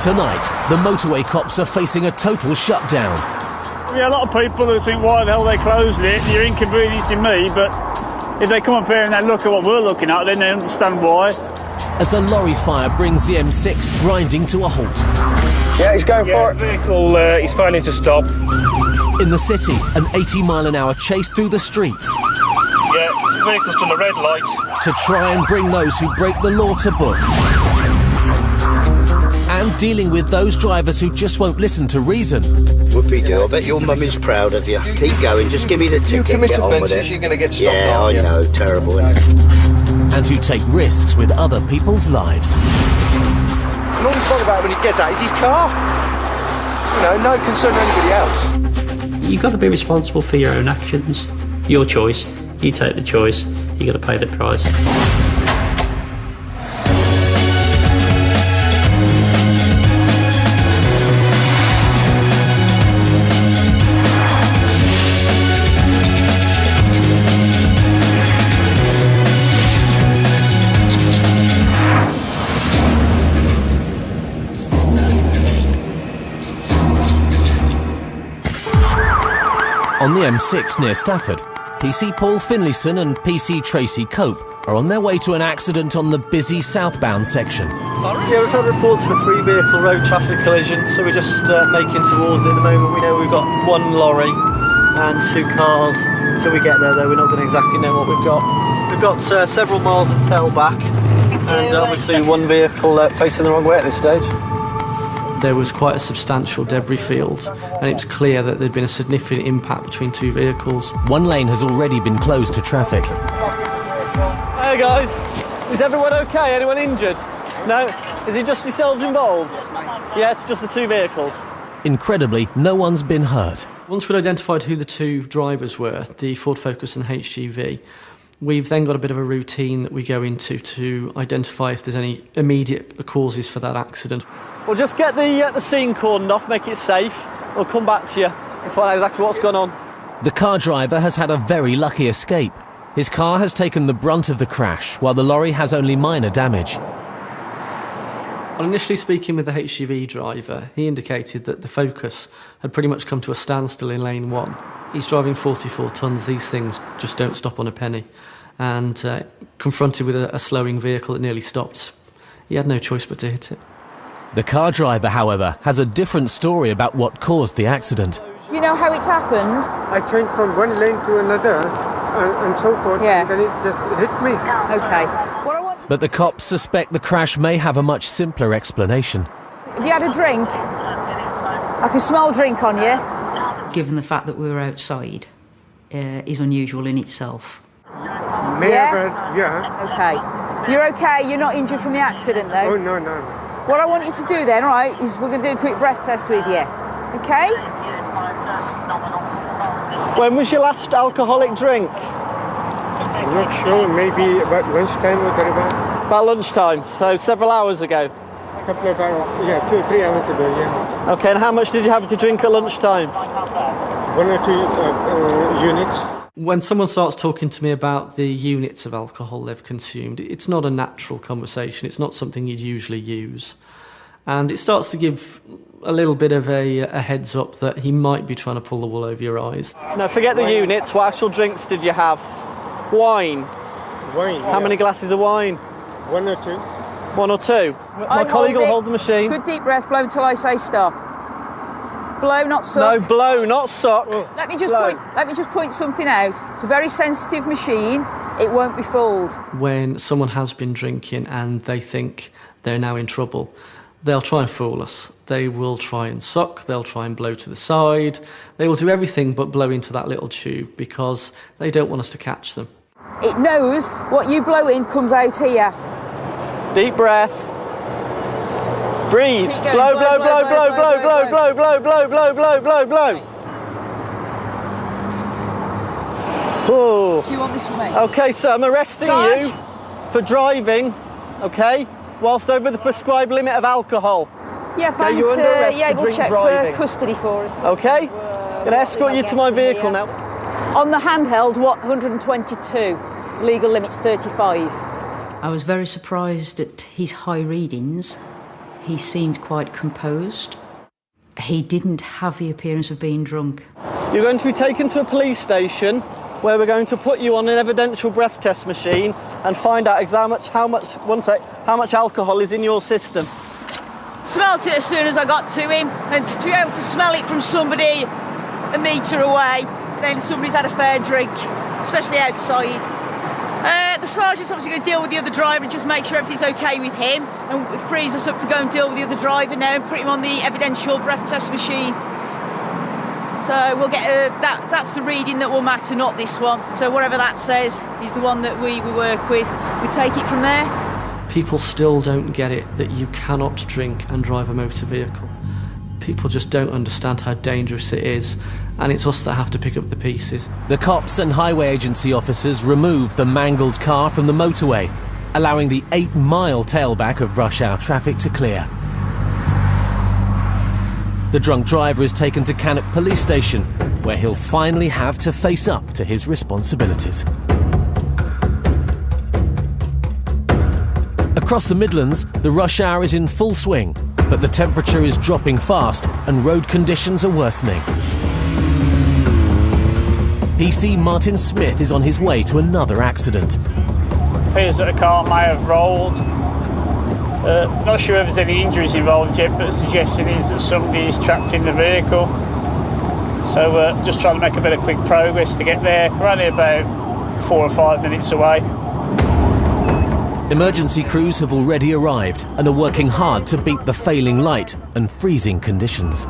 Tonight, the motorway cops are facing a total shutdown. Yeah, a lot of people who think, why the hell they closed it? You're inconveniencing me, but if they come up here and they look at what we're looking at, then they understand why. As a lorry fire brings the M6 grinding to a halt. Yeah, he's going for it. The vehicle, he's failing to stop. In the city, an 80-mile-an-hour chase through the streets. Yeah, the vehicle's done a red light. To try and bring those who break the law to book. And dealing with those drivers who just won't listen to reason. Whoopie-doo, I bet your mummy's proud of you. Keep going, just give me the ticket. You commit get on with offences, it. you're going to get stopped. Yeah, I know, terrible, isn't it? And who take risks with other people's lives. And all he's talking about when he gets out is his car. You know, no concern to anybody else. You've got to be responsible for your own actions. Your choice. You take the choice. You've got to pay the price. On the M6 near Stafford, PC Paul Finlayson and PC Tracy Cope are on their way to an accident on the busy southbound section. Yeah, we've had reports for 3-vehicle road traffic collision, so we're just making towards it at the moment. We know we've got 1 lorry and 2 cars. Until we get there, though, we're not going to exactly know what we've got. We've got several miles of tailback, and obviously 1 vehicle facing the wrong way at this stage. There was quite a substantial debris field, and it was clear that there'd been a significant impact between 2 vehicles. 1 lane has already been closed to traffic. Hey guys, is everyone okay? Anyone injured? No? Is it just yourselves involved? Yes, just the 2 vehicles. Incredibly, no one's been hurt. Once we'd identified who the 2 drivers were, the Ford Focus and HGV, we've then got a bit of a routine that we go into to identify if there's any immediate causes for that accident. We'll just get the scene cordoned off, make it safe. We'll come back to you and find out exactly what's gone on. The car driver has had a very lucky escape. His car has taken the brunt of the crash, while the lorry has only minor damage. On initially speaking with the HGV driver, he indicated that the Focus had pretty much come to a standstill in lane 1. He's driving 44 tonnes, these things just don't stop on a penny. And confronted with a slowing vehicle that nearly stopped, he had no choice but to hit it. The car driver, however, has a different story about what caused the accident. Do you know how it's happened? I changed from 1 lane to another and so forth, and then it just hit me. Okay. But the cops suspect the crash may have a much simpler explanation. Have you had a drink? I can smell drink on you. Given the fact that we were outside, is unusual in itself. May have had, yeah. Okay. You're okay? You're not injured from the accident, though? Oh, no, no. What I want you to do then, all right, is we're going to do a quick breath test with you. Okay? When was your last alcoholic drink? I'm not sure, maybe about lunchtime or thereabouts. About lunchtime, so several hours ago? A couple of hours, yeah, 2 or 3 hours ago, yeah. Okay, and how much did you have to drink at lunchtime? 1 or 2 units. When someone starts talking to me about the units of alcohol they've consumed, it's not a natural conversation, it's not something you'd usually use. And it starts to give a little bit of a heads up that he might be trying to pull the wool over your eyes. No, forget the units. What actual drinks did you have? Wine? Wine, How many glasses of wine? 1 or 2. 1 or 2? My colleague will hold the machine. Good deep breath, blow until I say stop. Blow, not suck. No, blow, not suck. Let me just point something out. It's a very sensitive machine. It won't be fooled. When someone has been drinking and they think they're now in trouble, they'll try and fool us. They will try and suck, they'll try and blow to the side. They will do everything but blow into that little tube because they don't want us to catch them. It knows what you blow in comes out here. Deep breath. Breathe. Blow, blow, blow, blow, blow, blow, blow, blow, blow, blow, blow, blow, blow. Do you want this from me? Okay, so I'm arresting you for driving, okay, whilst over the prescribed limit of alcohol. Yeah, okay, thanks. you're under arrest for we'll drink check driving. for custody for us. Okay? Going to escort you to my vehicle now. On the handheld, 122. Legal limit's 35. I was very surprised at his high readings. He seemed quite composed. He didn't have the appearance of being drunk. You're going to be taken to a police station where we're going to put you on an evidential breath test machine and find out how much alcohol is in your system. Smelt it as soon as I got to him, and to be able to smell it from somebody a metre away, then somebody's had a fair drink, especially outside. The sergeant's obviously going to deal with the other driver and just make sure everything's okay with him, and it frees us up to go and deal with the other driver now and put him on the evidential breath test machine. So we'll get that's the reading that will matter, not this one. So whatever that says is the one that we work with. We take it from there. People still don't get it that you cannot drink and drive a motor vehicle. People just don't understand how dangerous it is, and it's us that have to pick up the pieces. The cops and highway agency officers removed the mangled car from the motorway, allowing the 8-mile tailback of rush hour traffic to clear. The drunk driver is taken to Cannock police station, where he'll finally have to face up to his responsibilities. Across the Midlands, the rush hour is in full swing, but the temperature is dropping fast and road conditions are worsening. PC Martin Smith is on his way to another accident. Appears that a car may have rolled. Not sure if there's any injuries involved yet, but the suggestion is that somebody is trapped in the vehicle. So just trying to make a bit of quick progress to get there. We're only about 4 or 5 minutes away. Emergency crews have already arrived and are working hard to beat the failing light and freezing conditions.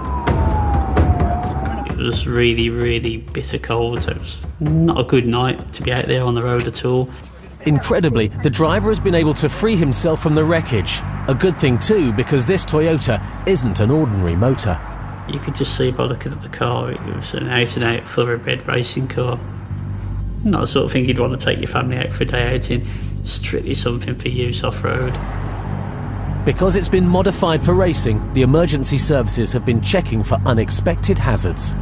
It was really, really bitter cold, so it was not a good night to be out there on the road at all. Incredibly, the driver has been able to free himself from the wreckage. A good thing too, because this Toyota isn't an ordinary motor. You could just see by looking at the car, it was an out-and-out thoroughbred racing car. Not the sort of thing you'd want to take your family out for a day out in. Strictly something for use off-road. Because it's been modified for racing, the emergency services have been checking for unexpected hazards.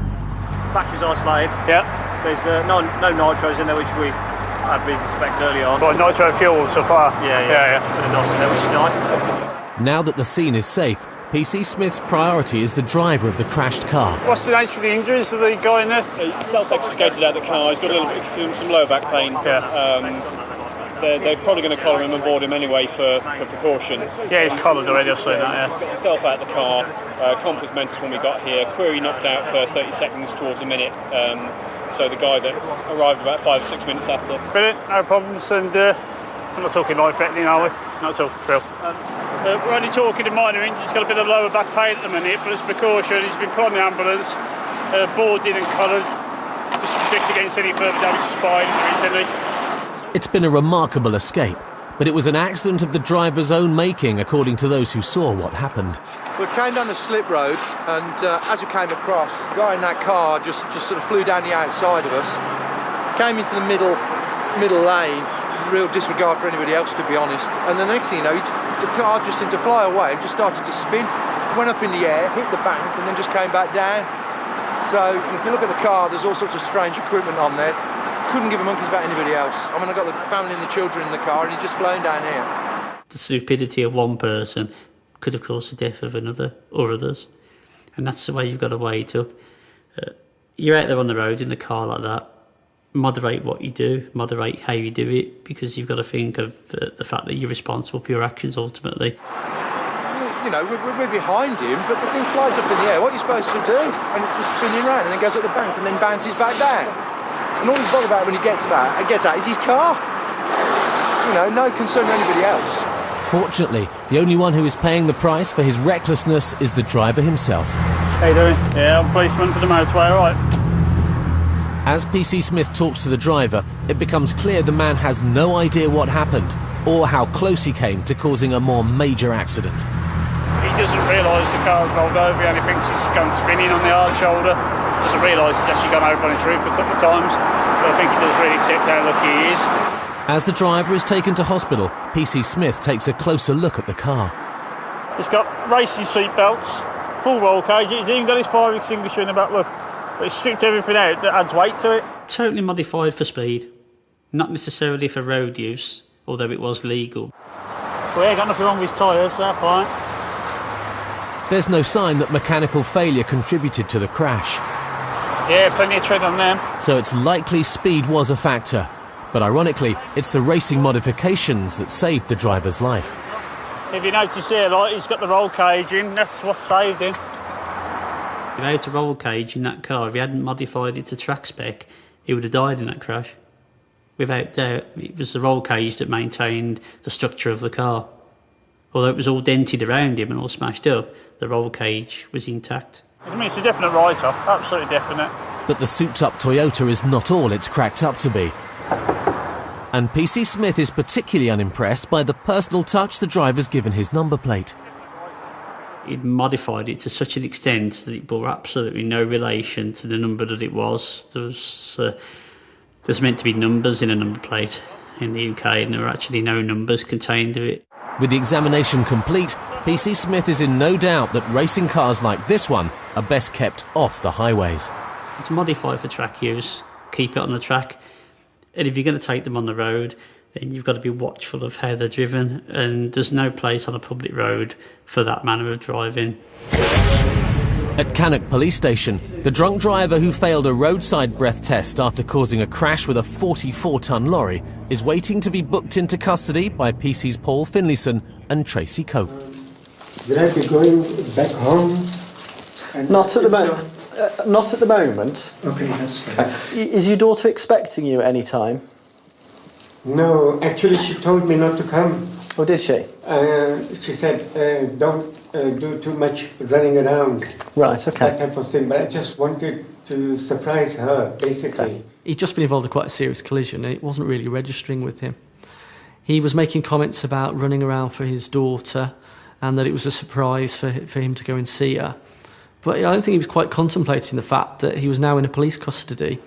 Battery's isolated. Yeah. There's no nitros in there, which we had reason to suspect early on. But nitro fuel so far? Yeah. But not in there, which is nice. Now that the scene is safe, PC Smith's priority is the driver of the crashed car. What's the nature of the injuries of the guy in there? He self-extricated out of the car. He's got a little bit of some lower back pain. Yeah. They're probably going to collar him and board him anyway for precaution. Yeah, he's collared already, I've seen that, yeah. He's got himself out of the car. Comp was mentis when we got here. Query knocked out for 30 seconds towards a minute. So the guy that arrived about 5 or 6 minutes after. Brilliant, no problems, and we're not talking life-threatening, are we? Not at all, Phil. We're only talking a minor injury. He's got a bit of lower back pain at the minute, but as precaution, he's been put on the ambulance, boarded and collared, just to protect against any further damage to spine recently. It's been a remarkable escape, but it was an accident of the driver's own making, according to those who saw what happened. We came down the slip road, and as we came across, the guy in that car just sort of flew down the outside of us, came into the middle lane, real disregard for anybody else, to be honest. And the next thing you know, the car just seemed to fly away and just started to spin. Went up in the air, hit the bank, and then just came back down. So if you look at the car, there's all sorts of strange equipment on there. Couldn't give a monkey's about anybody else. I mean, I've got the family and the children in the car, and he's just flown down here. The stupidity of one person could have caused the death of another or others. And that's the way you've got to weigh it up. You're out there on the road in a car like that. Moderate what you do, moderate how you do it, because you've got to think of the fact that you're responsible for your actions ultimately. You know, we're behind him, but the thing flies up in the air. What are you supposed to do? And it's just spinning around and then goes up the bank and then bounces back down. And all he's bothered about when he gets out is his car. You know, no concern to anybody else. Fortunately, the only one who is paying the price for his recklessness is the driver himself. How you doing? Yeah, I'm policeman for the motorway, all right. As PC Smith talks to the driver, it becomes clear the man has no idea what happened or how close he came to causing a more major accident. He doesn't realise the car's rolled over, he only thinks it's gone spinning on the hard shoulder. Doesn't realise it's actually gone over on his roof a couple of times, but I think he does really accept how lucky he is. As the driver is taken to hospital, PC Smith takes a closer look at the car. It's got racing seat belts, full roll cage, it's even got his fire extinguisher in the back, look. But it's stripped everything out that adds weight to it. Totally modified for speed, not necessarily for road use, although it was legal. Well, yeah, got nothing wrong with his tyres, so fine. There's no sign that mechanical failure contributed to the crash. Yeah, plenty of tread on them. So it's likely speed was a factor. But ironically, it's the racing modifications that saved the driver's life. If you notice here, like, he's got the roll cage in, that's what saved him. Without a roll cage in that car, if he hadn't modified it to track spec, he would have died in that crash. Without doubt, it was the roll cage that maintained the structure of the car. Although it was all dented around him and all smashed up, the roll cage was intact. I mean, it's a definite write-off, absolutely definite. But the souped-up Toyota is not all it's cracked up to be. And PC Smith is particularly unimpressed by the personal touch the driver's given his number plate. He'd modified it to such an extent that it bore absolutely no relation to the number that it was. There's meant to be numbers in a number plate in the UK, and there are actually no numbers contained in it. With the examination complete, PC Smith is in no doubt that racing cars like this one are best kept off the highways. It's modified for track use, keep it on the track, and if you're going to take them on the road, then you've got to be watchful of how they're driven, and there's no place on a public road for that manner of driving. At Cannock Police Station, the drunk driver who failed a roadside breath test after causing a crash with a 44-tonne lorry is waiting to be booked into custody by PC's Paul Finlayson and Tracy Cope. Will I be going back home? Not at the moment. Not at the moment. Okay, that's fine. Is your daughter expecting you at any time? No, actually she told me not to come. Oh, did she? She said, don't do too much running around. Right, okay. That type of thing, but I just wanted to surprise her, basically. Okay. He'd just been involved in quite a serious collision. It wasn't really registering with him. He was making comments about running around for his daughter and that it was a surprise for him to go and see her. But I don't think he was quite contemplating the fact that he was now in a police custody.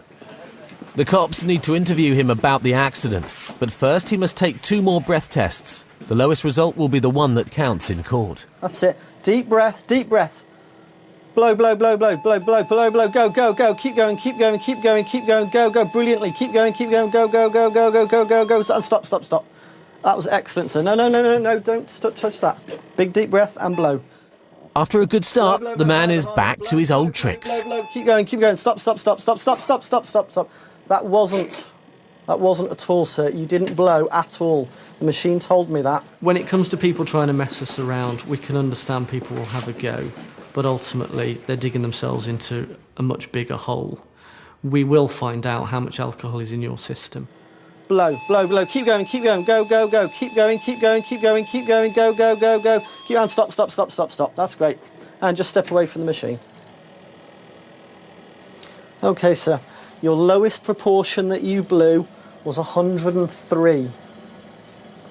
The cops need to interview him about the accident, but first he must take 2 more breath tests. The lowest result will be the one that counts in court. That's it. Deep breath, deep breath. Blow, blow, blow, blow, blow, blow, blow, blow, go, go, go, keep going, keep going, keep going, keep going, go, go, brilliantly, keep going, go, go, go, go, go, go, go, go, and stop, stop, stop. That was excellent, sir. No, no, no, no, no, don't touch that. Big deep breath and blow. After a good start, the man is back to his old tricks. Keep going, stop, stop, stop, stop, stop, stop, stop, stop, stop. That wasn't at all, sir. You didn't blow at all. The machine told me that. When it comes to people trying to mess us around, we can understand people will have a go, but ultimately they're digging themselves into a much bigger hole. We will find out how much alcohol is in your system. Blow, blow, blow, keep going, go, go, go, keep going, go, go, go, go. Keep on, stop, stop, stop, stop, stop. That's great. And just step away from the machine. Okay, sir. Your lowest proportion that you blew was 103.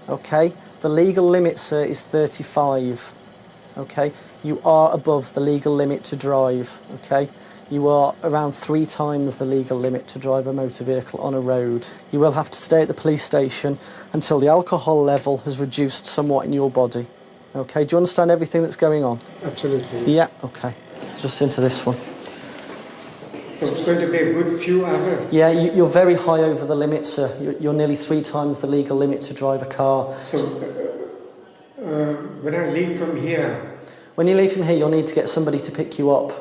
Okay? The legal limit, sir, is 35. Okay? You are above the legal limit to drive. Okay? You are around 3 times the legal limit to drive a motor vehicle on a road. You will have to stay at the police station until the alcohol level has reduced somewhat in your body. Okay? Do you understand everything that's going on? Absolutely. Yeah, okay. Just into this one. So it's going to be a good few hours. Yeah, you're very high over the limit, sir. You're nearly 3 times the legal limit to drive a car. So when I leave from here? When you leave from here, you'll need to get somebody to pick you up.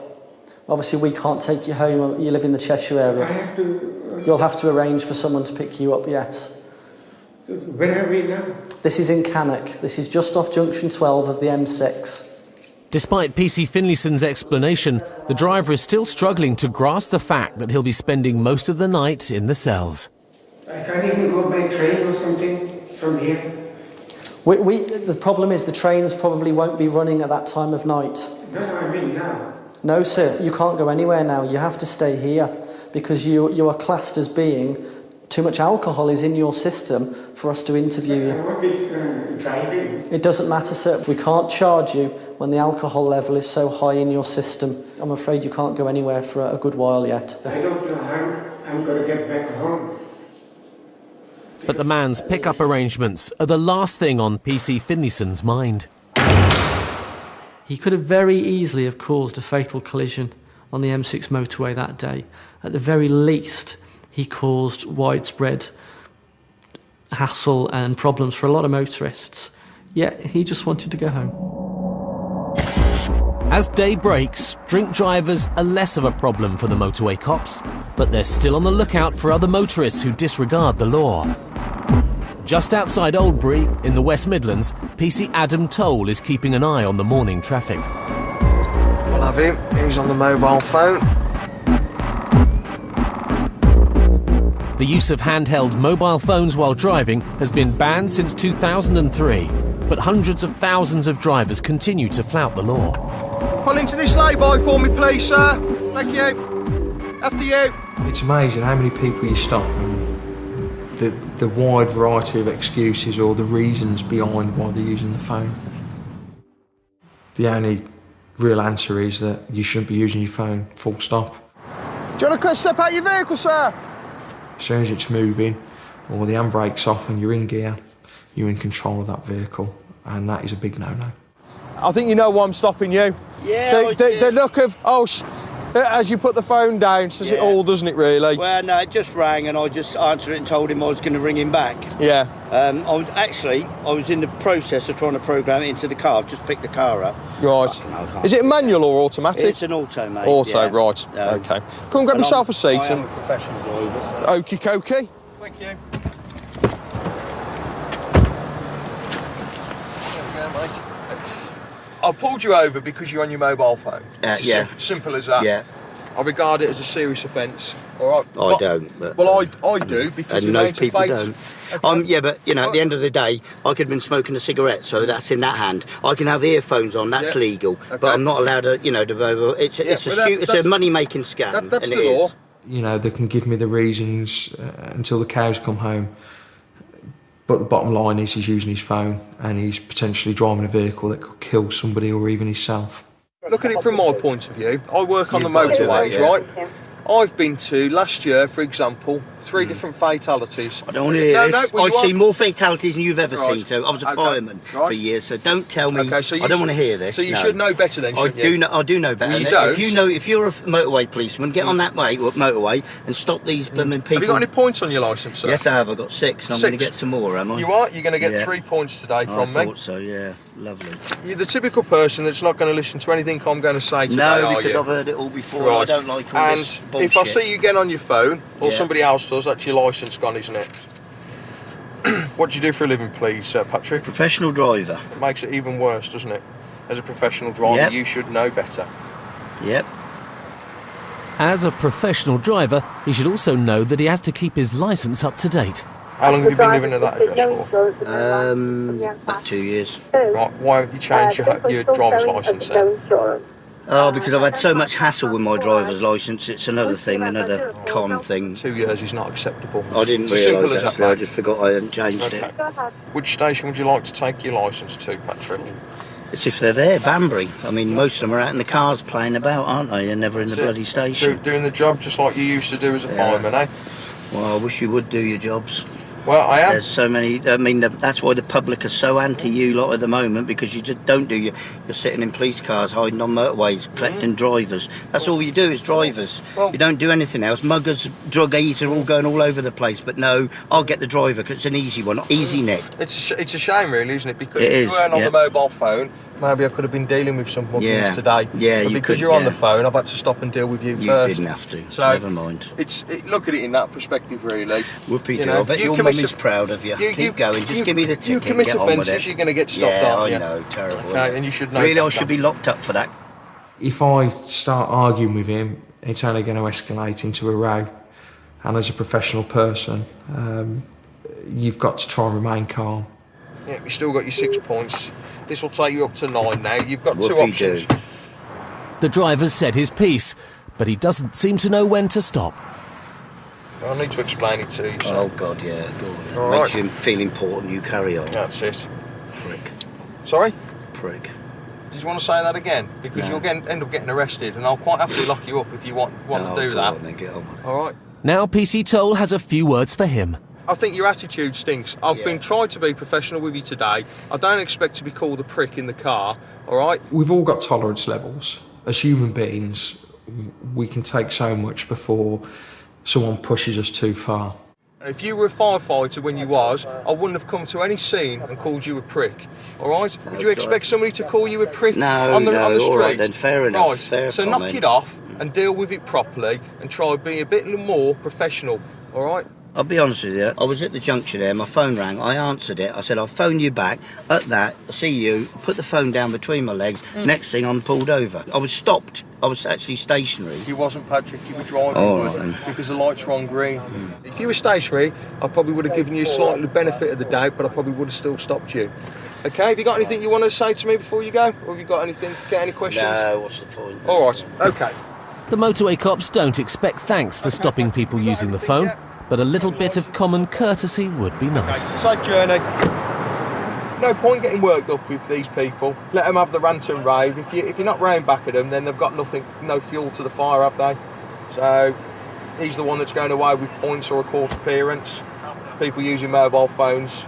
Obviously, we can't take you home. You live in the Cheshire area. I have to... You'll have to arrange for someone to pick you up, yes. Where are we now? This is in Cannock. This is just off junction 12 of the M6. Despite PC Finlayson's explanation, the driver is still struggling to grasp the fact that he'll be spending most of the night in the cells. I can't even go by train or something from here. The problem is the trains probably won't be running at that time of night. No, I mean now. No, sir, you can't go anywhere now. You have to stay here because you are classed as being too much alcohol is in your system for us to interview you. I won't be driving. It doesn't matter, sir. We can't charge you when the alcohol level is so high in your system. I'm afraid you can't go anywhere for a good while yet. I don't know how I'm going to get back home. But the man's pick-up arrangements are the last thing on PC Finlayson's mind. He could have very easily have caused a fatal collision on the M6 motorway that day. At the very least, he caused widespread hassle and problems for a lot of motorists. Yet he just wanted to go home. As day breaks, drink drivers are less of a problem for the motorway cops, but they're still on the lookout for other motorists who disregard the law. Just outside Oldbury, in the West Midlands, PC Adam Toll is keeping an eye on the morning traffic. We'll have him. He's on the mobile phone. The use of handheld mobile phones while driving has been banned since 2003, but hundreds of thousands of drivers continue to flout the law. Pull into this lay-by for me, please, sir. Thank you. After you. It's amazing how many people you stop and the wide variety of excuses or the reasons behind why they're using the phone. The only real answer is that you shouldn't be using your phone, full stop. Do you want to step out your vehicle, sir? As soon as it's moving or the handbrake's off and you're in gear, you're in control of that vehicle, and that is a big no-no. I think you know why I'm stopping you. Yeah, the look of, as you put the phone down, says it all, doesn't it, really? Well, no, it just rang and I just answered it and told him I was going to ring him back. Yeah. I was in the process of trying to program it into the car. I've just picked the car up. Right. Is it a manual or automatic? It's an auto, mate. Auto, yeah. OK. Come and grab yourself a seat. I am a professional driver. So. Okie dokie. Thank you. There we go, mate. I pulled you over because you're on your mobile phone. Simple as that. Yeah. I regard it as a serious offence. All right. I don't. But, well, I do because most people don't. Yeah, but you know, at the end of the day, I could have been smoking a cigarette, so that's in that hand. I can have earphones on, that's legal, but I'm not allowed to, it's a money-making scam. That's the law. You know, they can give me the reasons until the cows come home. But the bottom line is he's using his phone and he's potentially driving a vehicle that could kill somebody or even himself. Look at it from my point of view. I work on the motorways, right? I've been to, last year, for example, 3 different fatalities. I don't want to hear this. I've seen more fatalities than you've ever seen. So I was a fireman for years, so don't tell me. I don't want to hear this. So you should know better then, shouldn't you? I do know better. Well, you don't. If you're a motorway policeman, get on that motorway and stop these blooming people. Have you got any points on your licence, sir? Yes, I have. I've got 6, and I'm going to get some more, am I? You are? You're going to get 3 points today from me. I thought so, yeah. Lovely. You're the typical person that's not going to listen to anything I'm going to say today, No, because I've heard it all before. I don't like all this bullshit. If I see you get on your phone, or somebody else does, that's your licence gone, isn't it? What do you do for a living, please, Patrick? Professional driver. It makes it even worse, doesn't it? As a professional driver, you should know better. Yep. As a professional driver, he should also know that he has to keep his licence up to date. How long have you been living at that address for? About 2 years. Right, why have you changed your driver's licence then? Oh, because I've had so much hassle with my driver's licence. It's another thing, another con thing. 2 years is not acceptable. I didn't realise that, I just forgot I hadn't changed it. Which station would you like to take your licence to, Patrick? It's if they're there, Banbury. I mean, most of them are out in the cars playing about, aren't they? They're never in the bloody station. Doing the job just like you used to do as a fireman, eh? Well, I wish you would do your jobs. Well, I am. There's so many. I mean, that's why the public are so anti you lot at the moment, because you just don't do. You're sitting in police cars, hiding on motorways, collecting drivers. That's all you do is drivers. Well, you don't do anything else. Muggers, druggies are all going all over the place. But no, I'll get the driver because it's an easy one, easy nick. It's a shame, really, isn't it? Because if you weren't on the mobile phone, maybe I could have been dealing with some muggings today. Yeah, but because you're on the phone, I've had to stop and deal with you first. You didn't have to. So never mind. Look at it in that perspective, really. Whoopie-doo. I bet your mum is proud of you. Keep going. Just give me the ticket. You commit offences, you're going to get stopped, aren't you? I know. Terrible. Okay, and you should know. Really, I should be locked up for that. If I start arguing with him, it's only going to escalate into a row. And as a professional person, you've got to try and remain calm. Yeah, you've still got your 6 points. This will take you up to 9 now. You've got 2 options. The driver's said his piece, but he doesn't seem to know when to stop. I need to explain it to you, sir. Oh, God, yeah, go on. Makes you feel important, you carry on. That's it. Prick. Sorry? Prick. Did you want to say that again? Because you'll end up getting arrested, and I'll quite happily lock you up if you want to do that. Then get on with it. All right. Now PC Toll has a few words for him. I think your attitude stinks. I've been trying to be professional with you today. I don't expect to be called a prick in the car, all right? We've all got tolerance levels. As human beings, we can take so much before someone pushes us too far. If you were a firefighter when you was, I wouldn't have come to any scene and called you a prick. All right? Would you expect somebody to call you a prick on the street? All right, then fair enough. Right. Fair so comment. knock it off and deal with it properly and try being a bit more professional. All right? I'll be honest with you, I was at the junction there, my phone rang, I answered it, I said I'll phone you back, at that, see you, put the phone down between my legs, next thing I'm pulled over. I was stopped, I was actually stationary. You wasn't, Patrick, you were driving because the lights were on green. If you were stationary, I probably would have given you slightly the benefit of the doubt, but I probably would have still stopped you. Okay, have you got anything you want to say to me before you go? Or have you got anything, get any questions? No, what's the point? All right, okay. The motorway cops don't expect thanks for stopping people using the phone, but a little bit of common courtesy would be nice. Safe journey. No point getting worked up with these people. Let them have the rant and rave. If you're not round back at them, then they've got no fuel to the fire, have they? So he's the one that's going away with points or a court appearance. People using mobile phones,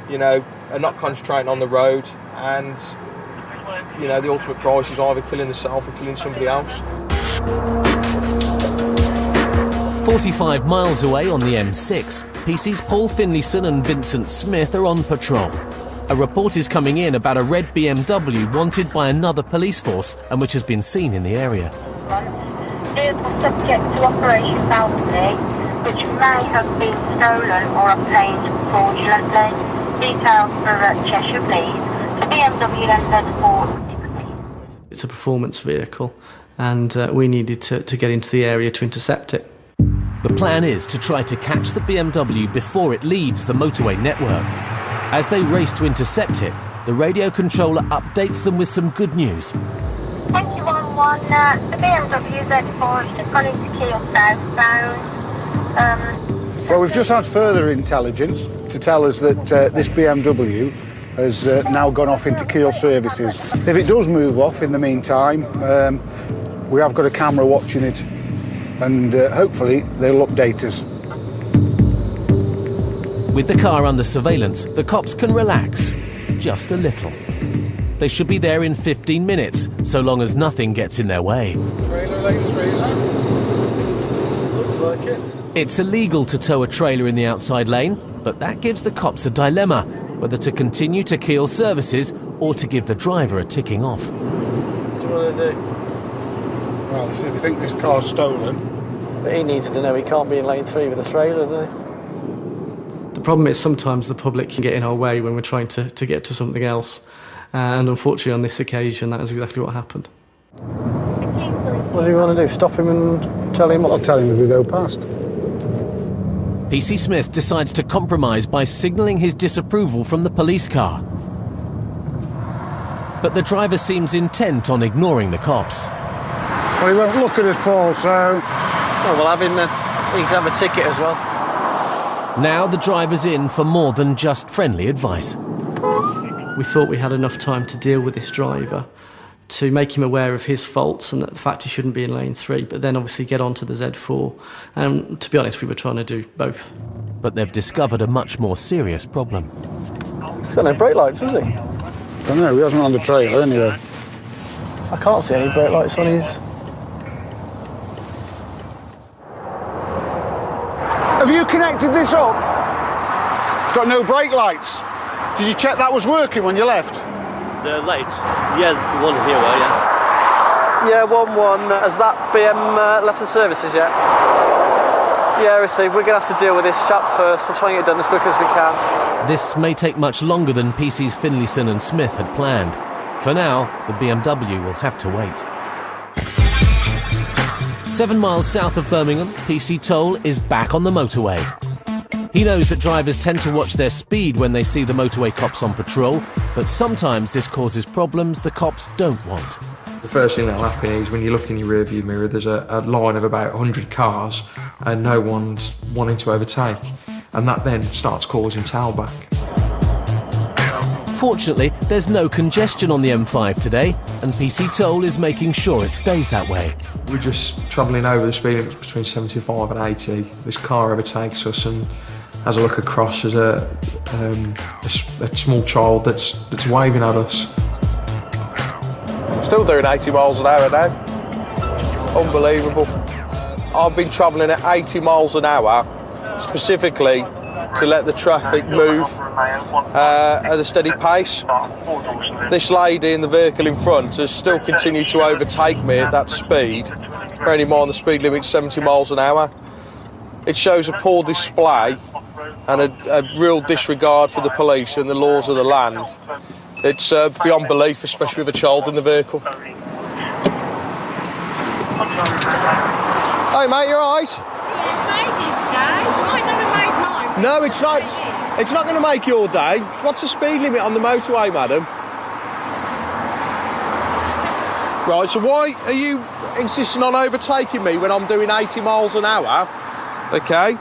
are not concentrating on the road, and the ultimate price is either killing themselves or killing somebody else. 45 miles away on the M6, PC's Paul Finlayson and Vincent Smith are on patrol. A report is coming in about a red BMW wanted by another police force and which has been seen in the area. Vehicle subject to Operation Bounty, which may have been stolen or obtained fraudulently. Details for Cheshire, please. The BMW then It's a performance vehicle, and we needed to get into the area to intercept it. The plan is to try to catch the BMW before it leaves the motorway network. As they race to intercept it, the radio controller updates them with some good news. Thank you, 111. The BMW Z4 has gone into Kiel southbound. Well, we've just had further intelligence to tell us that this BMW has now gone off into Kiel services. If it does move off in the meantime, we have got a camera watching it, and hopefully they'll update us. With the car under surveillance, the cops can relax, just a little. They should be there in 15 minutes, so long as nothing gets in their way. Trailer lane 3, is it? Looks like it. It's illegal to tow a trailer in the outside lane, but that gives the cops a dilemma, whether to continue to Kiel services or to give the driver a ticking off. What do you want to do? Well, if we think this car's stolen... But he needs to know he can't be in lane 3 with a trailer, doesn't he? The problem is sometimes the public can get in our way when we're trying to get to something else. And unfortunately on this occasion, that is exactly what happened. What do you want to do? Stop him and tell him what? I'll tell him as we go past. PC Smith decides to compromise by signalling his disapproval from the police car. But the driver seems intent on ignoring the cops. Well, he won't look at us, Paul, so... Well, we'll have him then. He can have a ticket as well. Now the driver's in for more than just friendly advice. We thought we had enough time to deal with this driver, to make him aware of his faults and the fact he shouldn't be in lane 3, but then obviously get onto the Z4. And to be honest, we were trying to do both. But they've discovered a much more serious problem. He's got no brake lights, has he? I don't know, he hasn't on the trailer anyway. I can't see any brake lights on his... Have you connected this up? It's got no brake lights. Did you check that was working when you left? The lights? Yeah, the one here, yeah. Yeah, 1-1. Has that BM left the services yet? Yeah, received. We're going to have to deal with this chap first. We'll try and get it done as quick as we can. This may take much longer than PC's Finlayson and Smith had planned. For now, the BMW will have to wait. 7 miles south of Birmingham, PC Toll is back on the motorway. He knows that drivers tend to watch their speed when they see the motorway cops on patrol, but sometimes this causes problems the cops don't want. The first thing that'll happen is when you look in your rearview mirror, there's a line of about 100 cars and no one's wanting to overtake, and that then starts causing tailback. Fortunately, there's no congestion on the M5 today, and PC Toll is making sure it stays that way. We're just travelling over the speed limit between 75 and 80. This car overtakes us and has a look across as a small child that's waving at us. Still doing 80 miles an hour now. Unbelievable. I've been travelling at 80 miles an hour specifically to let the traffic move at a steady pace. This lady in the vehicle in front has still continued to overtake me at that speed. Bearing in mind the speed limit's 70 miles an hour. It shows a poor display and a real disregard for the police and the laws of the land. It's beyond belief, especially with a child in the vehicle. Hey mate, you alright? No, it's not. It's not going to make your day. What's the speed limit on the motorway, madam? Right, so why are you insisting on overtaking me when I'm doing 80 miles an hour, okay,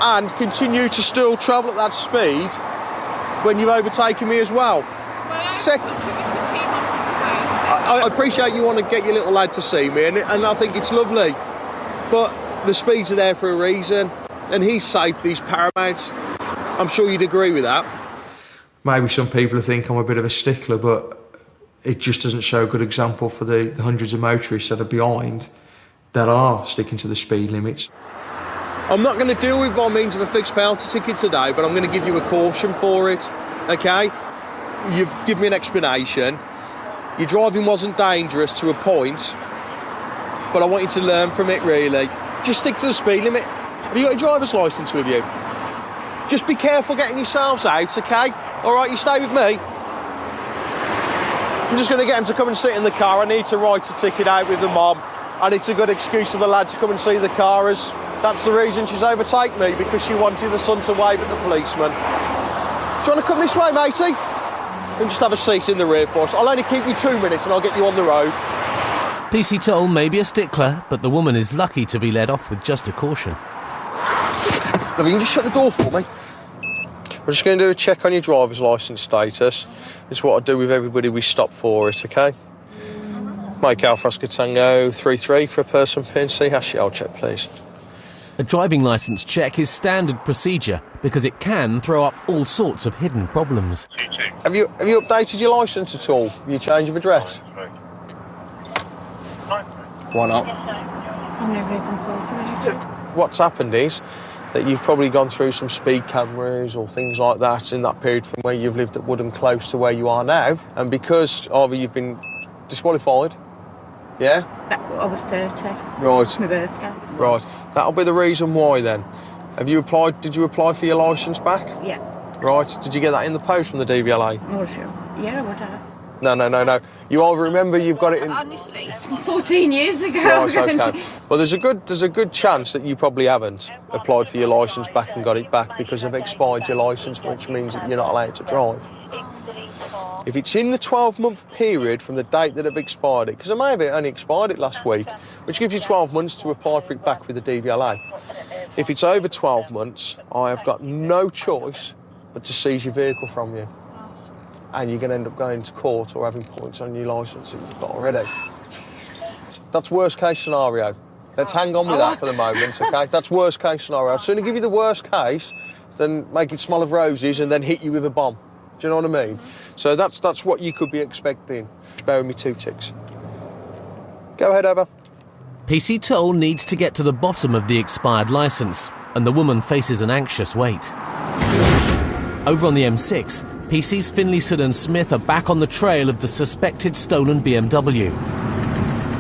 and continue to still travel at that speed when you've overtaken me as well? I appreciate you want to get your little lad to see me, and I think it's lovely, but the speeds are there for a reason, and his safety's paramount. I'm sure you'd agree with that. Maybe some people think I'm a bit of a stickler, but it just doesn't show a good example for the hundreds of motorists that are behind that are sticking to the speed limits. I'm not going to deal with by means of a fixed penalty ticket today, but I'm going to give you a caution for it, okay? You've given me an explanation. Your driving wasn't dangerous to a point, but I want you to learn from it, really. Just stick to the speed limit. Have you got your driver's licence with you? Just be careful getting yourselves out, okay? All right, you stay with me. I'm just going to get him to come and sit in the car. I need to write a ticket out with the mom, and it's a good excuse for the lad to come and see the car, as that's the reason she's overtaken me, because she wanted the son to wave at the policeman. Do you want to come this way, matey? And just have a seat in the rear for us. I'll only keep you 2 minutes and I'll get you on the road. PC Toll may be a stickler, but the woman is lucky to be let off with just a caution. Love, you can just shut the door for me. We're just going to do a check on your driver's licence status. It's what I do with everybody we stop for it, OK? Mike Alpha Oscar Tango 33 for a person PNC. Hash your old check, please. A driving licence check is standard procedure because it can throw up all sorts of hidden problems. Have you updated your licence at all? Your change of address? Why not? I've never even thought about it. What's happened is that you've probably gone through some speed cameras or things like that in that period from where you've lived at Woodham close to where you are now, and because either you've been disqualified, yeah? I was 30. Right. It's my birthday. Right. That'll be the reason why then. Did you apply for your licence back? Yeah. Right. Did you get that in the post from the DVLA? Oh, sure. Yeah, I would have. No. You all remember you've got it in... Honestly, 14 years ago. Right, OK. Well, there's a good chance that you probably haven't applied for your licence back and got it back because they've expired your licence, which means that you're not allowed to drive. If it's in the 12-month period from the date that have expired it, because I may have only expired it last week, which gives you 12 months to apply for it back with the DVLA. If it's over 12 months, I have got no choice but to seize your vehicle from you. And you're going to end up going to court or having points on your licence that you've got already. That's worst case scenario. Let's hang on with that for the moment, OK? That's worst case scenario. I'd sooner give you the worst case than make it smell of roses and then hit you with a bomb. Do you know what I mean? So that's what you could be expecting. Just bear with me 2 ticks. Go ahead, Eva. PC Toll needs to get to the bottom of the expired licence, and the woman faces an anxious wait. Over on the M6, PC's Finlayson and Smith are back on the trail of the suspected stolen BMW.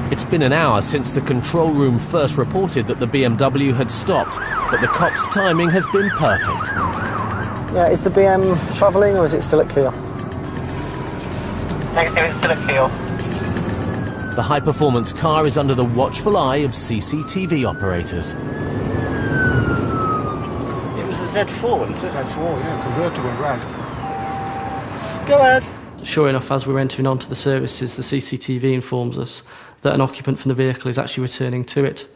It's been an hour since the control room first reported that the BMW had stopped, but the cops' timing has been perfect. Yeah, is the BM travelling or is it still at Kiel? Negative, it's still at Kiel. The high-performance car is under the watchful eye of CCTV operators. It was a Z4, wasn't it? Z4, yeah, convertible red. Go ahead. Sure enough, as we're entering onto the services, the CCTV informs us that an occupant from the vehicle is actually returning to it,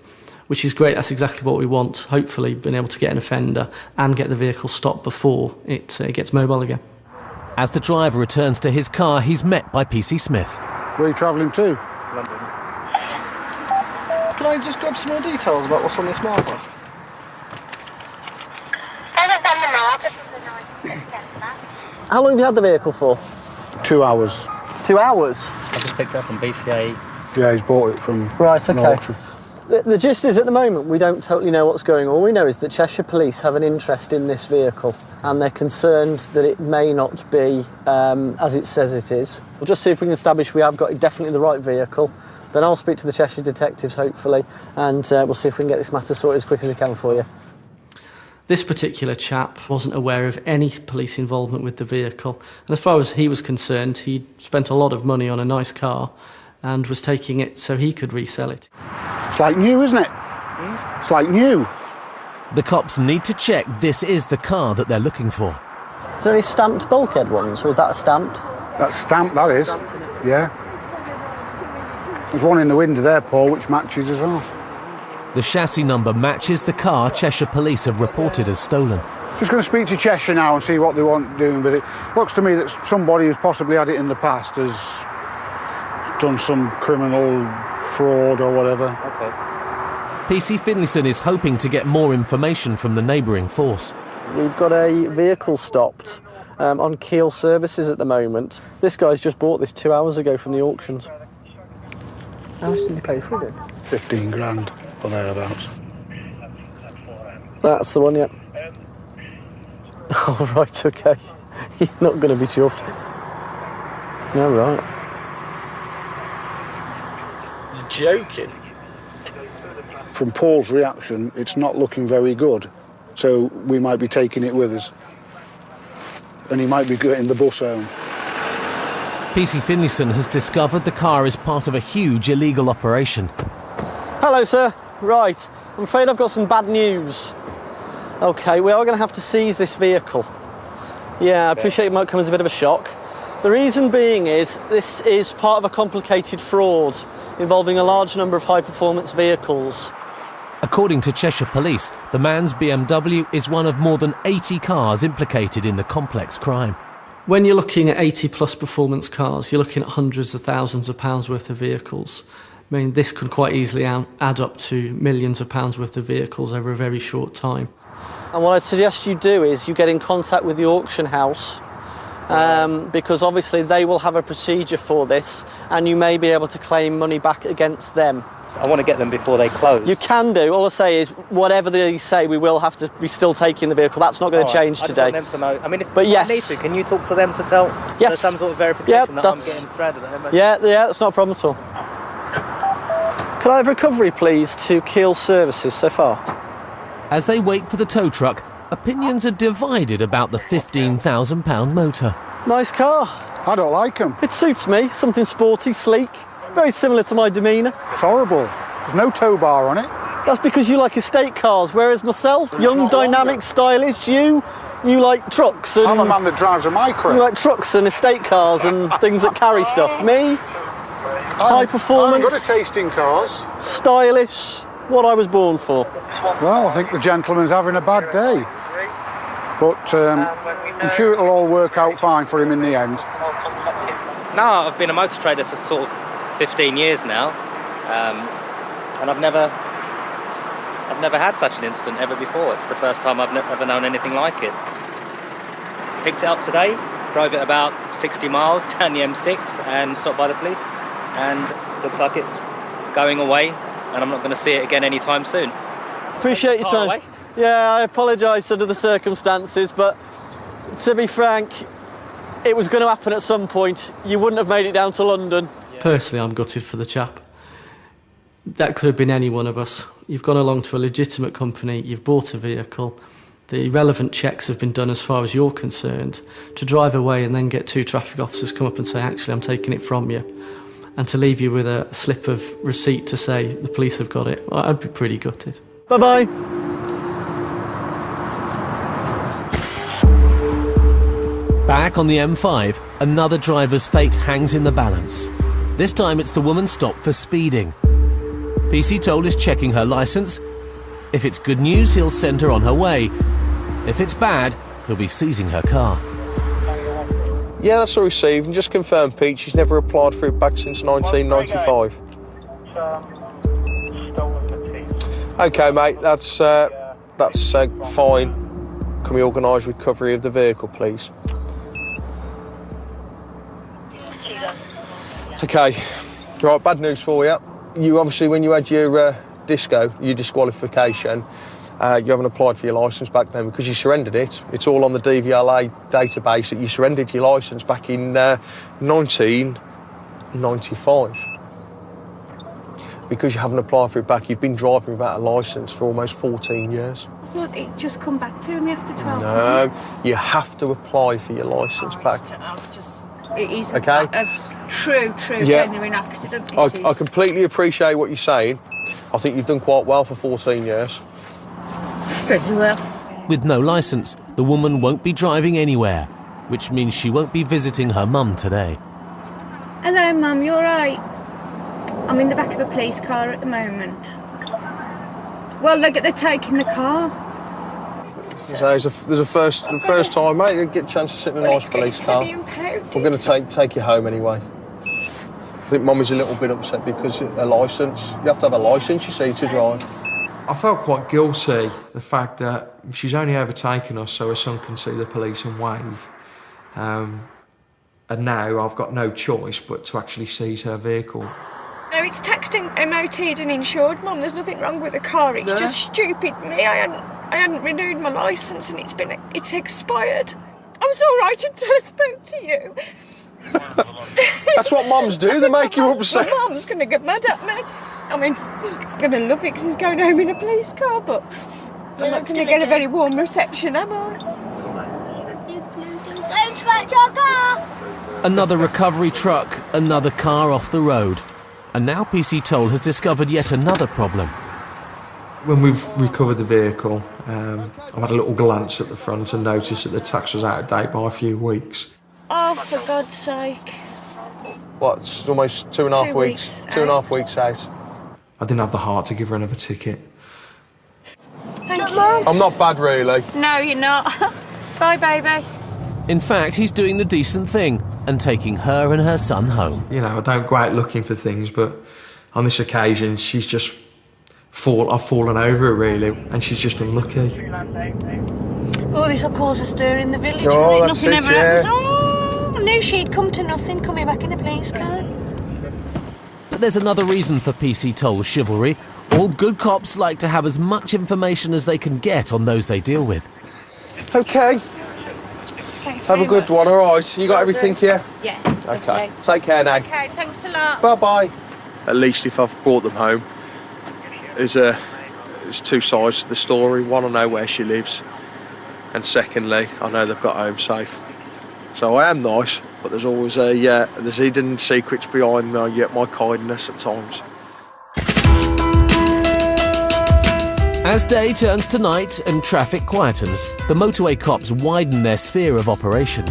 which is great. That's exactly what we want, hopefully being able to get an offender and get the vehicle stopped before it gets mobile again. As the driver returns to his car, he's met by PC Smith. Where are you travelling to? London. Can I just grab some more details about what's on this marker? How long have you had the vehicle for? 2 hours. 2 hours? I just picked it up from BCA. Yeah, he's bought it from right, okay. an auction. The gist is, at the moment, we don't totally know what's going on. All we know is that Cheshire Police have an interest in this vehicle, and they're concerned that it may not be as it says it is. We'll just see if we can establish we have got definitely the right vehicle. Then I'll speak to the Cheshire detectives, hopefully, and we'll see if we can get this matter sorted as quick as we can for you. This particular chap wasn't aware of any police involvement with the vehicle, and as far as he was concerned, he'd spent a lot of money on a nice car and was taking it so he could resell it. It's like new, isn't it? It's like new. The cops need to check this is the car that they're looking for. Is there any stamped bulkhead ones, or is that a stamped? That's stamped, that is. Yeah. There's one in the window there, Paul, which matches as well. The chassis number matches the car Cheshire Police have reported as stolen. Just going to speak to Cheshire now and see what they want doing with it. Looks to me that somebody who's possibly had it in the past has done some criminal fraud or whatever. Okay. PC Finlayson is hoping to get more information from the neighbouring force. We've got a vehicle stopped on Keel Services at the moment. This guy's just bought this 2 hours ago from the auctions. How much did he pay for it? 15 grand or thereabouts. That's the one, yep. Oh, right, OK. You're not going to be chuffed. No, right. You're joking? From Paul's reaction, it's not looking very good. So we might be taking it with us. And he might be getting the bus home. PC Finlayson has discovered the car is part of a huge illegal operation. Hello, sir. Right, I'm afraid I've got some bad news. OK, we are going to have to seize this vehicle. Yeah, I appreciate it might come as a bit of a shock. The reason being is this is part of a complicated fraud involving a large number of high-performance vehicles. According to Cheshire Police, the man's BMW is one of more than 80 cars implicated in the complex crime. When you're looking at 80-plus performance cars, you're looking at hundreds of thousands of pounds worth of vehicles. I mean, this could quite easily add up to millions of pounds worth of vehicles over a very short time. And what I suggest you do is you get in contact with the auction house, because obviously they will have a procedure for this, and you may be able to claim money back against them. I want to get them before they close. You can do. All I say is, whatever they say, we will have to be still taking the vehicle. That's not going to change today. I just want them to know. I mean, if yes. I need to, can you talk to them to tell? Yes. Some sort of verification that I'm getting stranded at them? Yeah, that's not a problem at all. Could I have recovery, please, to Keel Services so far? As they wait for the tow truck, opinions are divided about the £15,000 motor. Nice car. I don't like them. It suits me. Something sporty, sleek. Very similar to my demeanour. It's horrible. There's no tow bar on it. That's because you like estate cars, whereas myself, young, dynamic, stylish, you like trucks and... I'm a man that drives a micro. You like trucks and estate cars and things that carry stuff. Me, high performance... I'm good at tasting cars. Stylish, what I was born for. Well, I think the gentleman's having a bad day. But I'm sure it'll all work out fine for him in the end. No, I've been a motor trader for sort of 15 years now, and I've never had such an incident ever before. It's the first time I've ever known anything like it. Picked it up today, drove it about 60 miles down the M6 and stopped by the police, and looks like it's going away, and I'm not going to see it again anytime soon. Appreciate your time. Yeah, I apologise under the circumstances, but to be frank, it was going to happen at some point. You wouldn't have made it down to London. Personally, I'm gutted for the chap. That could have been any one of us. You've gone along to a legitimate company, you've bought a vehicle, the relevant checks have been done as far as you're concerned. To drive away and then get 2 traffic officers come up and say, actually, I'm taking it from you, and to leave you with a slip of receipt to say the police have got it, I'd be pretty gutted. Bye-bye. Back on the M5, another driver's fate hangs in the balance. This time it's the woman stopped for speeding. PC Toll is checking her licence. If it's good news, he'll send her on her way. If it's bad, he'll be seizing her car. Yeah, that's all received. And just confirm, Pete, she's never applied for it back since 1995. OK, mate, that's fine. Can we organise recovery of the vehicle, please? OK, right, bad news for you. You obviously, when you had your disco, your disqualification, you haven't applied for your licence back then because you surrendered it. It's all on the DVLA database that you surrendered your licence back in 1995. Because you haven't applied for it back, you've been driving without a licence for almost 14 years. I thought it'd just come back to me after 12 No, months. you have to apply for your licence back. It is Okay. a true, Yeah. genuine accident. I completely appreciate what you're saying. I think you've done quite well for 14 years. Pretty well. With no licence, the woman won't be driving anywhere, which means she won't be visiting her mum today. Hello, Mum, you all right? I'm in the back of a police car at the moment. Well, they're taking the car. So there's a first time, mate. You get a chance to sit in a nice police car. We're going to take you home anyway. I think Mummy's a little bit upset because a licence. You have to have a licence, you see, to drive. I felt quite guilty, the fact that she's only overtaken us so her son can see the police and wave. And now I've got no choice but to actually seize her vehicle. No, it's taxed and MOT'd and insured, Mum. There's nothing wrong with the car. It's just stupid me. I hadn't renewed my licence and it's expired. I was all right until I spoke to you. That's what mums do, they make you upset. My mum's going to get mad at me. I mean, he's going to love it because he's going home in a police car, but I'm not going to get a very warm reception, am I? Don't scratch our car! Another recovery truck, another car off the road. And now PC Toll has discovered yet another problem. When we've recovered the vehicle, I've had a little glance at the front and noticed that the tax was out of date by a few weeks. Oh, for God's sake. What, it's almost 2.5 weeks? 2.5 weeks out. I didn't have the heart to give her another ticket. Thank you. Mum. I'm not bad, really. No, you're not. Bye, baby. In fact, he's doing the decent thing and taking her and her son home. You know, I don't go out looking for things, but on this occasion, she's just I've fallen over her, really, and she's just unlucky. Oh, this will cause a stir in the village. Oh, Right? that's Nothing it, ever yeah. happens. Oh, I knew she'd come to nothing, coming back in a police car. But there's another reason for PC Toll's chivalry. All good cops like to have as much information as they can get on those they deal with. OK. Thanks Have a good one, all right? You got everything here? Yeah. OK. Take care now. OK, thanks a lot. Bye-bye. At least if I've brought them home, there's two sides to the story. One, I know where she lives, and secondly, I know they've got home safe. So I am nice, but there's always there's hidden secrets behind my kindness at times. As day turns to night and traffic quietens, the motorway cops widen their sphere of operation.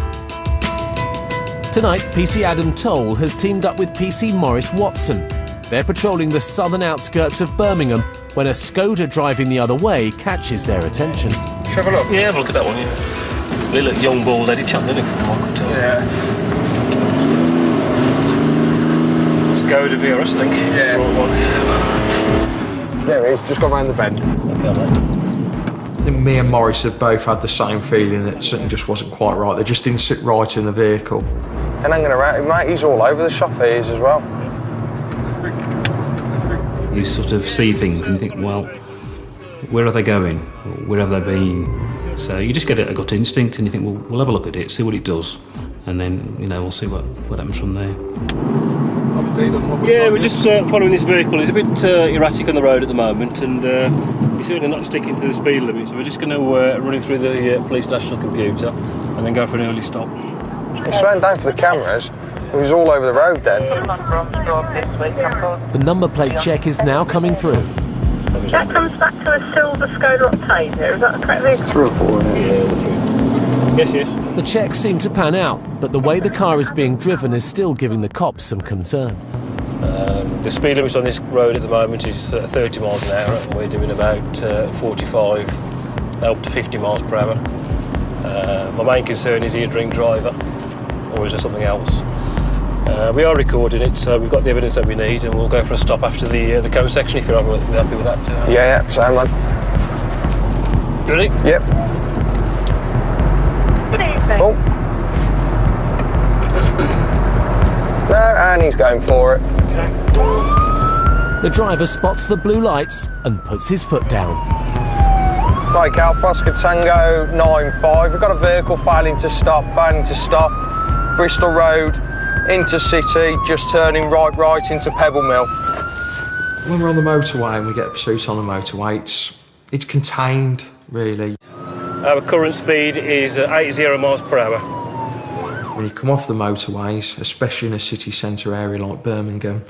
Tonight, PC Adam Toll has teamed up with PC Morris Watson. They're patrolling the southern outskirts of Birmingham when a Skoda driving the other way catches their attention. Have a look. Yeah, have a look at that one, yeah. Little young bald-headed chap, didn't he, from what I could tell? Yeah. Skoda VRS, I think. Yeah. That's the right one. There it is, just gone round the bend. Okay, mate. I think me and Morris have both had the same feeling that something just wasn't quite right. They just didn't sit right in the vehicle. And hanging around, mate, he's all over the shop, he is as well. You sort of see things and you think, well, where are they going? Where have they been? So you just get a gut instinct and you think, well, we'll have a look at it, see what it does, and then, we'll see what happens from there. Yeah, we're just following this vehicle. It's a bit erratic on the road at the moment, and he's certainly not sticking to the speed limit, so we're just going to run him through the police national computer and then go for an early stop. He slowed down for the cameras. He was all over the road then. The number plate check is now coming through. That comes back to a silver Skoda Octavia, is that the correct vehicle? 3 or 4, yeah. 3. Yes. The checks seem to pan out, but the way the car is being driven is still giving the cops some concern. The speed limit on this road at the moment is 30 miles an hour, and we're doing about 45 up to 50 miles per hour. My main concern is he a drink driver, or is there something else? We are recording it, so we've got the evidence that we need, and we'll go for a stop after the code section if you're happy with that. Yeah, same man. Ready? Yep. Good evening. Oh. No, and he's going for it. The driver spots the blue lights and puts his foot down. Mike Alpha, Oscar Tango 95. We've got a vehicle failing to stop. Bristol Road, Intercity, just turning right into Pebble Mill. When we're on the motorway and we get a pursuit on the motorway, it's contained, really. Our current speed is 80 miles per hour. When you come off the motorways, especially in a city centre area like Birmingham,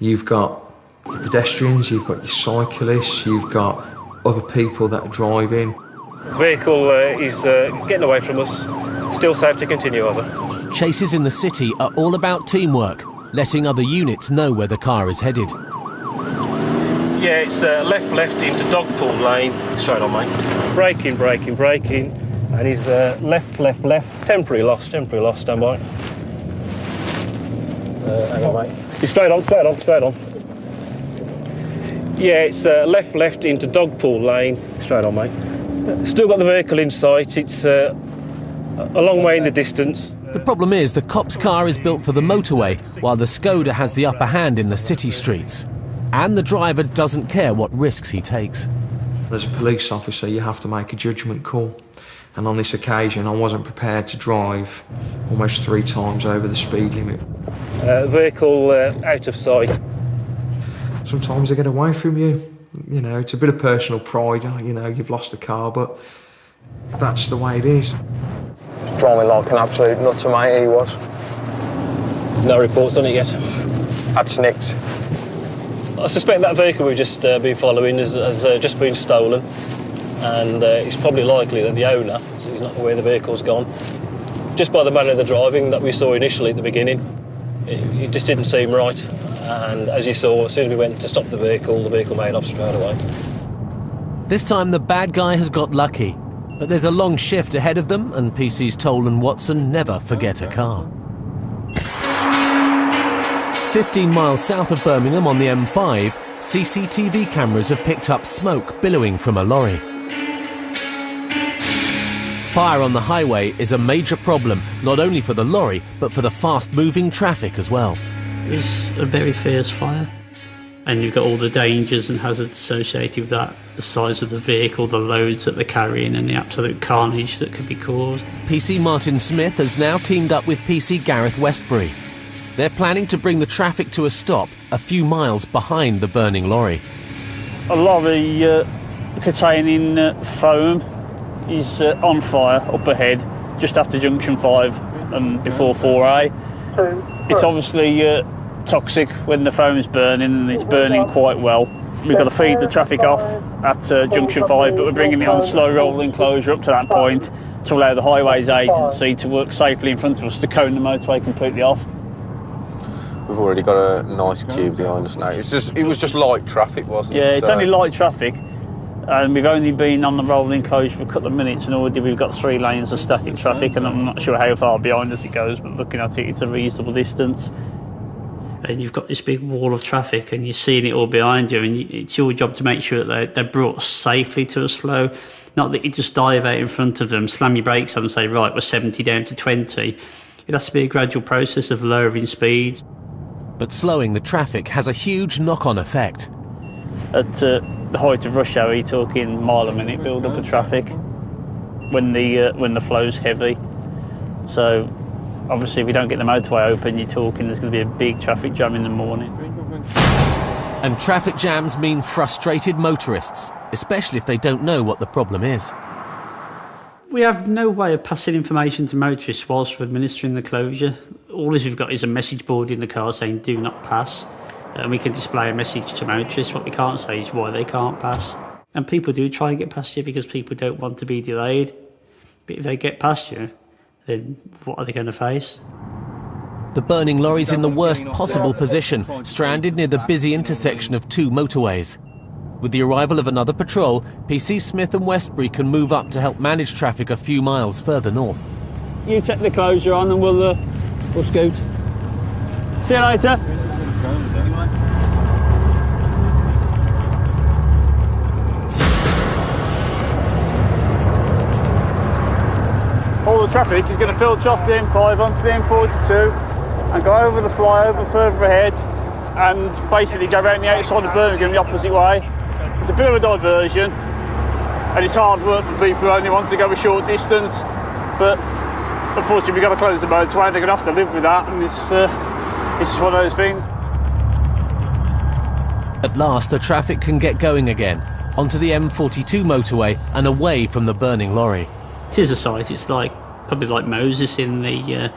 you've got your pedestrians, you've got your cyclists, you've got other people that are driving. The vehicle is getting away from us. Still safe to continue, over. Chases in the city are all about teamwork, letting other units know where the car is headed. Yeah, it's left into Dogpool Lane. Straight on, mate. Braking. And he's left. Temporary loss, stand by. Hang on, mate. He's straight on. Yeah, it's left into Dogpool Lane. Straight on, mate. Still got the vehicle in sight. It's a long way in the distance. The problem is the cop's car is built for the motorway, while the Skoda has the upper hand in the city streets. And the driver doesn't care what risks he takes. As a police officer, you have to make a judgment call. And on this occasion, I wasn't prepared to drive almost 3 times over the speed limit. Vehicle out of sight. Sometimes they get away from you. You know, it's a bit of personal pride, you know, you've lost a car, but that's the way it is. Driving like an absolute nutter, mate, he was. No reports on it yet? That's nicked. I suspect that vehicle we've just been following has just been stolen, and it's probably likely that the owner is not where the vehicle's gone. Just by the manner of the driving that we saw initially at the beginning, it just didn't seem right. And as you saw, as soon as we went to stop the vehicle made off straight away. This time the bad guy has got lucky, but there's a long shift ahead of them, and PC's Toll and Watson never forget a car. 15 miles south of Birmingham on the M5, CCTV cameras have picked up smoke billowing from a lorry. Fire on the highway is a major problem, not only for the lorry, but for the fast-moving traffic as well. It was a very fierce fire, and you've got all the dangers and hazards associated with that, the size of the vehicle, the loads that they're carrying, and the absolute carnage that could be caused. PC Martin Smith has now teamed up with PC Gareth Westbury. They're planning to bring the traffic to a stop a few miles behind the burning lorry. A lorry containing foam is on fire up ahead, just after junction 5 and before 4A. It's obviously toxic when the foam is burning, and it's burning quite well. We've got to feed the traffic off at junction 5, but we're bringing it on slow rolling closure up to that point to allow the highways agency to work safely in front of us to cone the motorway completely off. We've already got a nice queue behind us now. It was just light traffic, wasn't it? Yeah, it's only light traffic, and we've only been on the rolling closure for a couple of minutes, and already we've got 3 lanes of static traffic, and I'm not sure how far behind us it goes, but looking at it, it's a reasonable distance. And you've got this big wall of traffic, and you're seeing it all behind you, and it's your job to make sure that they're brought safely to a slow. Not that you just dive out in front of them, slam your brakes on and say, right, we're 70 down to 20. It has to be a gradual process of lowering speeds. But slowing the traffic has a huge knock-on effect. At the height of rush hour, you're talking mile a minute build up of traffic when the flow's heavy. So obviously if you don't get the motorway open, you're talking there's going to be a big traffic jam in the morning. And traffic jams mean frustrated motorists, especially if they don't know what the problem is. We have no way of passing information to motorists whilst we're administering the closure. All we've got is a message board in the car saying do not pass, and we can display a message to motorists. What we can't say is why they can't pass. And people do try and get past you because people don't want to be delayed. But if they get past you, then what are they going to face? The burning lorry's in the worst possible position, stranded near the busy intersection of 2 motorways. With the arrival of another patrol, PC Smith and Westbury can move up to help manage traffic a few miles further north. You take the closure on and we'll scoot. See you later. All the traffic is going to filter off the M5 onto the M42 and go over the flyover further ahead and basically go around the outside of Birmingham the opposite way. It's a bit of a diversion, and it's hard work for people who only want to go a short distance, but unfortunately we've got to close the motorway. They're going to have to live with that, and it's one of those things. At last, the traffic can get going again, onto the M42 motorway and away from the burning lorry. It is a sight. It's probably like Moses in the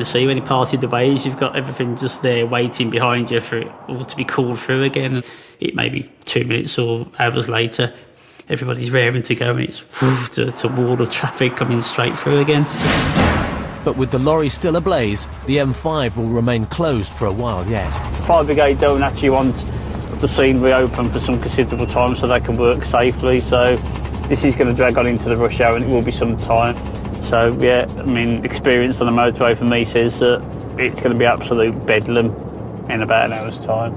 sea when he parted the waves. You've got everything just there waiting behind you for it all to be called through again. It may be 2 minutes or hours later, everybody's raring to go, and it's a wall of traffic coming straight through again. But with the lorry still ablaze, the M5 will remain closed for a while yet. Fire brigade don't actually want the scene reopened for some considerable time so they can work safely, so this is going to drag on into the rush hour, and it will be some time. So yeah, I mean, experience on the motorway for me says that it's going to be absolute bedlam in about an hour's time.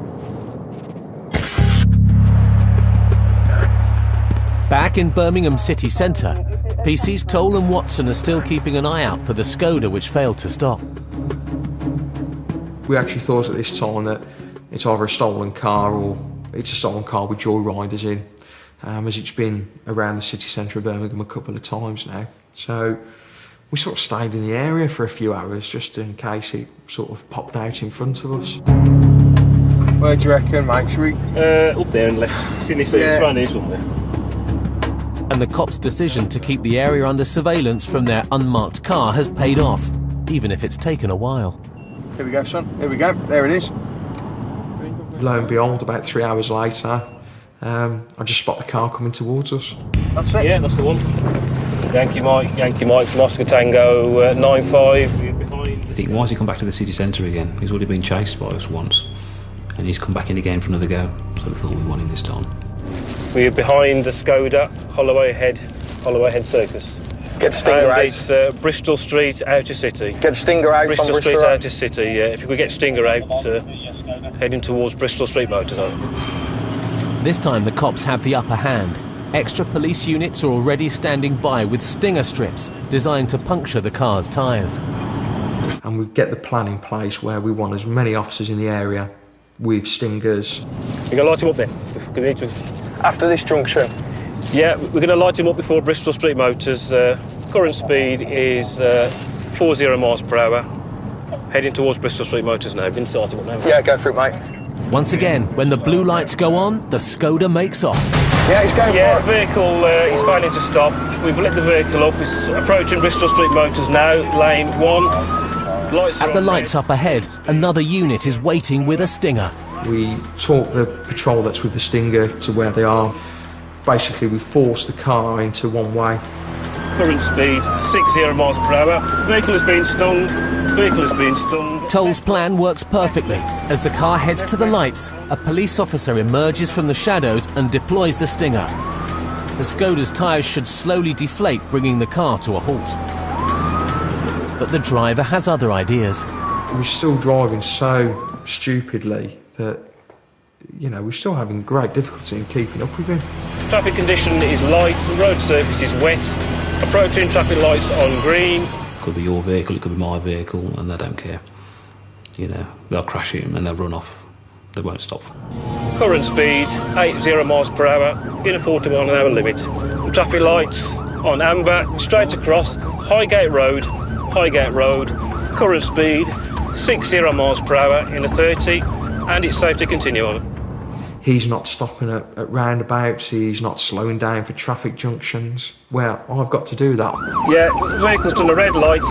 Back in Birmingham city centre, PC's Toll and Watson are still keeping an eye out for the Skoda which failed to stop. We actually thought at this time that it's either a stolen car or it's a stolen car with joyriders in, as it's been around the city centre of Birmingham a couple of times now. So we sort of stayed in the area for a few hours just in case it sort of popped out in front of us. Where do you reckon, mate? Should we? Up there and left. It's in this it's around here somewhere. And the cops' decision to keep the area under surveillance from their unmarked car has paid off, even if it's taken a while. Here we go, son. Here we go. There it is. Lo and behold, about 3 hours later, I just spot the car coming towards us. That's it? Yeah, that's the one. Yankee Mike from Oscar Tango 95. I think, why has he come back to the city centre again? He's already been chased by us once, and he's come back in again for another go, so we thought we won him this time. We're behind the Skoda, Holloway Head Circus. Get Stinger out. It's Bristol Street, Outer City. Get Stinger out Bristol on Bristol Street, Road. Outer City, yeah. If you could get Stinger out, heading towards Bristol Street Motorway. This time the cops have the upper hand. Extra police units are already standing by with stinger strips designed to puncture the car's tyres. And we get the plan in place where we want as many officers in the area with stingers. We're going to light him up then. After this junction? Yeah, we're going to light him up before Bristol Street Motors. Current speed is 40 miles per hour. Heading towards Bristol Street Motors now. We're going to start him up now. Yeah, go for it, mate. Once again, when the blue lights go on, the Skoda makes off. Yeah, he's going for it. The vehicle is failing to stop. We've lit the vehicle up. It's approaching Bristol Street Motors now, lane 1. At the lights up ahead, another unit is waiting with a stinger. We talk the patrol that's with the stinger to where they are. Basically, we force the car into one way. Current speed, 60 miles per hour. Vehicle has been stung. Toll's plan works perfectly. As the car heads to the lights, a police officer emerges from the shadows and deploys the stinger. The Skoda's tyres should slowly deflate, bringing the car to a halt. But the driver has other ideas. We're still driving so stupidly that, you know, we're still having great difficulty in keeping up with him. Traffic condition is light, road surface is wet. Approaching traffic lights on green. Could be your vehicle, it could be my vehicle, and they don't care. You know, they'll crash him and they'll run off. They won't stop. Current speed, 80 miles per hour, in a 40 mile an hour limit. Traffic lights on amber, straight across, Highgate Road. Current speed, 60 miles per hour in a 30, and it's safe to continue on. He's not stopping at roundabouts, he's not slowing down for traffic junctions. Well, I've got to do that. Yeah, the vehicle's done a red light.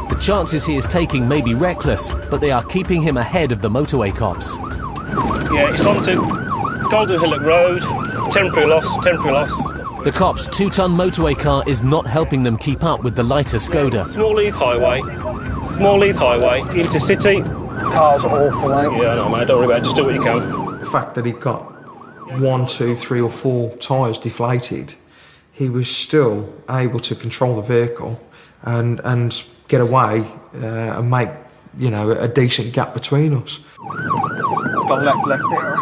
The chances he is taking may be reckless, but they are keeping him ahead of the motorway cops. Yeah, it's on to Golden Hillock Road, temporary loss. The cops' 2-ton motorway car is not helping them keep up with the lighter Skoda. Small Leith Highway, into city. Car's awful, mate. Yeah, I know, mate, don't worry about it, just do what you can. The fact that he got 1, 2, 3 or 4 tyres deflated, he was still able to control the vehicle and get away and make, you know, a decent gap between us. Gone left there.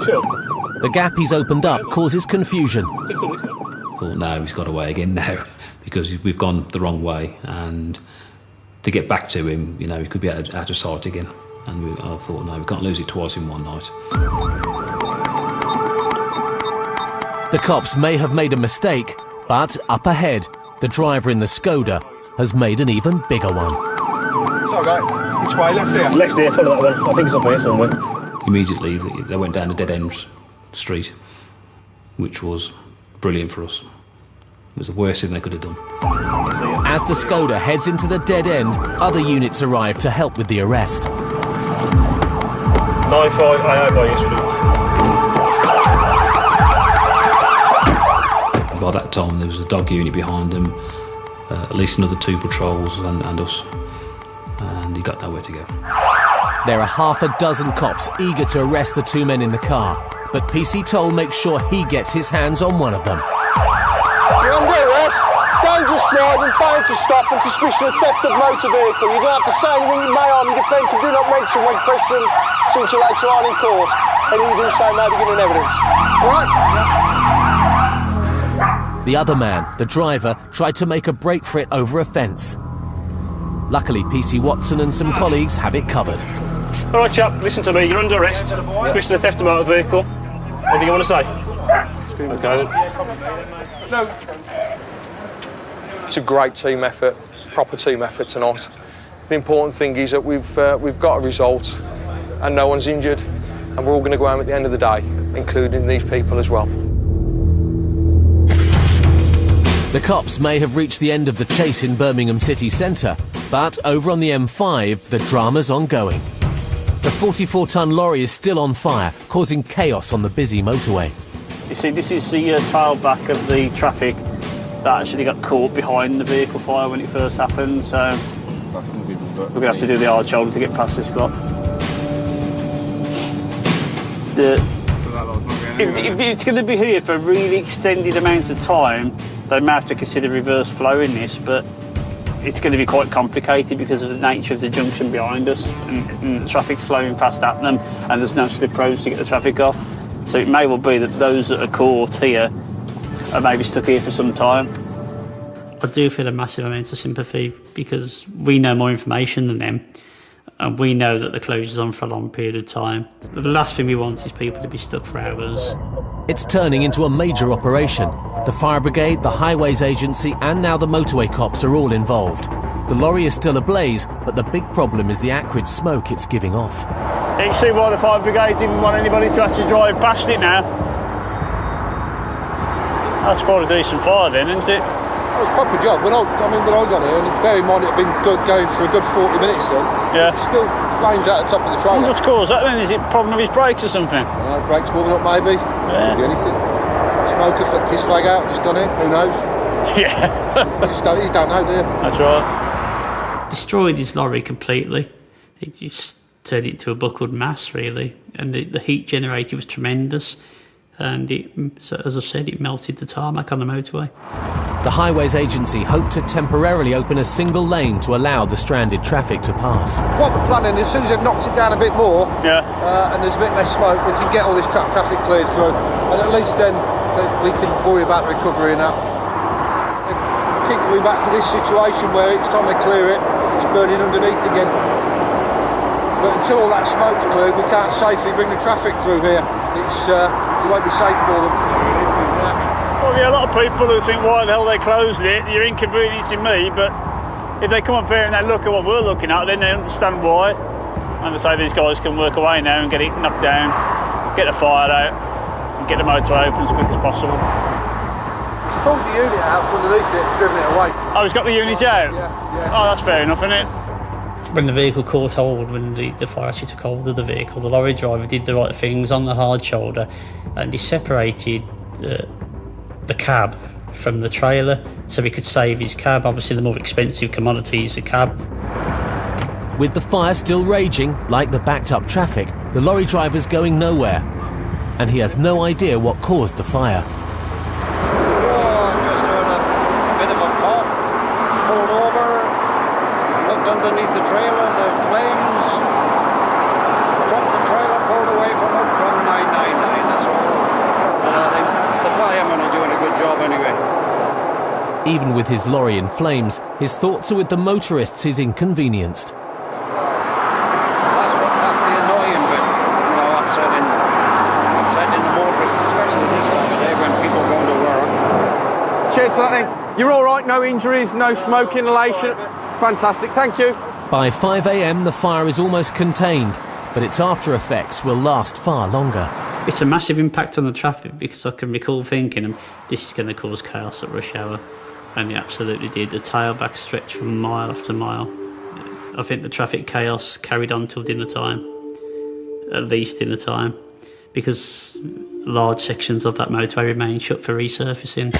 Sure. The gap he's opened up causes confusion. Thought, no, he's got away again now because we've gone the wrong way, and to get back to him, you know, he could be out of sight again. And I thought, no, we can't lose it twice in one night. The cops may have made a mistake, but up ahead, the driver in the Skoda has made an even bigger one. Sorry, mate. Which way? Left here? Left here, follow that one. I think it's up here somewhere. Immediately, they went down a dead-end street, which was brilliant for us. It was the worst thing they could have done. As the Skoda heads into the dead end, other units arrive to help with the arrest. 9-5 AA by yesterday. By that time, there was a dog unit behind them, at least another 2 patrols and us, and he got nowhere to go. There are half a dozen cops eager to arrest the 2 men in the car, but PC Toll makes sure he gets his hands on one of them. You're under arrest. Dangerous driving, failing to stop and suspicion of theft of motor vehicle. You don't have to say anything in my arm. Your defence do not mention when questioned since you later on in court. Anything you do say may be given evidence. All right? The other man, the driver, tried to make a break for it over a fence. Luckily, PC Watson and some colleagues have it covered. All right, chap, listen to me. You're under arrest, especially the theft of motor vehicle. Anything you want to say? Okay, then. No. It's a great team effort, proper team effort tonight. The important thing is that we've got a result and no one's injured, and we're all going to go home at the end of the day, including these people as well. The cops may have reached the end of the chase in Birmingham city centre, but over on the M5, the drama's ongoing. The 44-tonne lorry is still on fire, causing chaos on the busy motorway. You see, this is the tailback of the traffic that actually got caught behind the vehicle fire when it first happened, so we're going to have to do the hard shoulder to get past this lot. If it's going to be here for a really extended amount of time, they may have to consider reverse flow in this, but it's going to be quite complicated because of the nature of the junction behind us, and the traffic's flowing fast at them, and there's no slip roads to get the traffic off. So it may well be that those that are caught here are maybe stuck here for some time. I do feel a massive amount of sympathy because we know more information than them, and we know that the closure's on for a long period of time. The last thing we want is people to be stuck for hours. It's turning into a major operation. The fire brigade, the highways agency and now the motorway cops are all involved. The lorry is still ablaze, but the big problem is the acrid smoke it's giving off. You can see why the fire brigade didn't want anybody to actually drive past it now. That's quite a decent fire then, isn't it? It was a proper job. When I got here, and bear in mind it had been going for a good 40 minutes then, yeah. Still flames out the top of the trailer. What's caused that then? Is it a problem with his brakes or something? Brakes warming up maybe. Yeah. Could be anything. Smoker flicked his flag out and it's gone in, who knows? Yeah. you don't know, do you? That's right. Destroyed his lorry completely. It just turned it into a buckled mass really, and the heat generated was tremendous, and so as I said, it melted the tarmac on the motorway. The highways agency hoped to temporarily open a single lane to allow the stranded traffic to pass. What we're planning, as soon as they've knocked it down a bit more, yeah, and there's a bit less smoke, we can get all this traffic cleared through, and at least then we can worry about recovery and that. Keep coming back to this situation where each time they clear it, it's burning underneath again. But until all that smoke's cleared, we can't safely bring the traffic through here. It won't be safe for them. Well, yeah, a lot of people who think, why the hell they closed it, you're inconveniencing me, but if they come up here and they look at what we're looking at, then they understand why. And they say these guys can work away now and get it knocked down, get the fire out, and get the motor open as quick as possible. It's pulled the unit out from underneath it and driven it away. Oh, he's got the unit out? Yeah. Oh, that's fair enough, isn't it? When the vehicle caught hold, when the fire actually took hold of the vehicle, the lorry driver did the right things on the hard shoulder, and he separated the cab from the trailer so he could save his cab. Obviously the more expensive commodity is the cab. With the fire still raging, like the backed up traffic, the lorry driver's going nowhere, and he has no idea what caused the fire. Just doing a bit of a pop, pulled over, looked underneath the trailer, the flames, dropped the trailer, pulled away from it, 1999, that's all. The firemen are doing a good job anyway. Even with his lorry in flames, his thoughts are with the motorists he's inconvenienced. That's what upsetting the motorists, especially this time of day when people go to work. Cheers for that then. You're all right, no injuries, no smoke inhalation. Fantastic, thank you. By 5 a.m, the fire is almost contained, but its after effects will last far longer. It's a massive impact on the traffic because I can recall thinking this is going to cause chaos at rush hour, and it absolutely did. The tailback stretched from mile after mile. I think the traffic chaos carried on till dinner time, at least dinner time, because large sections of that motorway remain shut for resurfacing.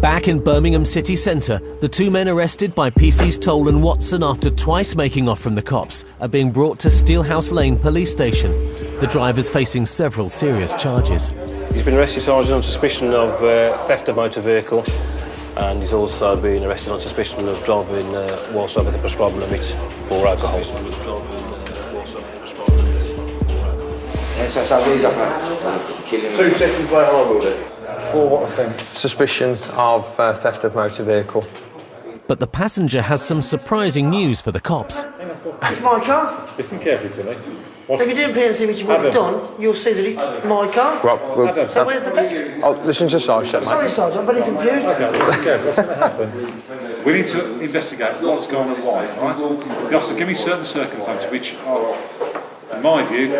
Back in Birmingham city centre, the two men arrested by PC's Toll and Watson after twice making off from the cops are being brought to Steelhouse Lane police station. The driver's facing several serious charges. He's been arrested, Sergeant, on suspicion of theft of motor vehicle, and he's also been arrested on suspicion of driving whilst over the prescribed limit for alcohol. 2 seconds later, I will do. For what offence? Suspicion of theft of motor vehicle. But the passenger has some surprising news for the cops. It's my car. Listen carefully to me. If you do P&C, which you've already done, you'll see that it's my car. Well, so where's the theft? Oh, listen to Sergeant, mate. Sorry, Sergeant, I'm very confused. Okay, what's going to happen? We need to investigate what's going on and why, right? The officer, give me certain circumstances which are, in my view,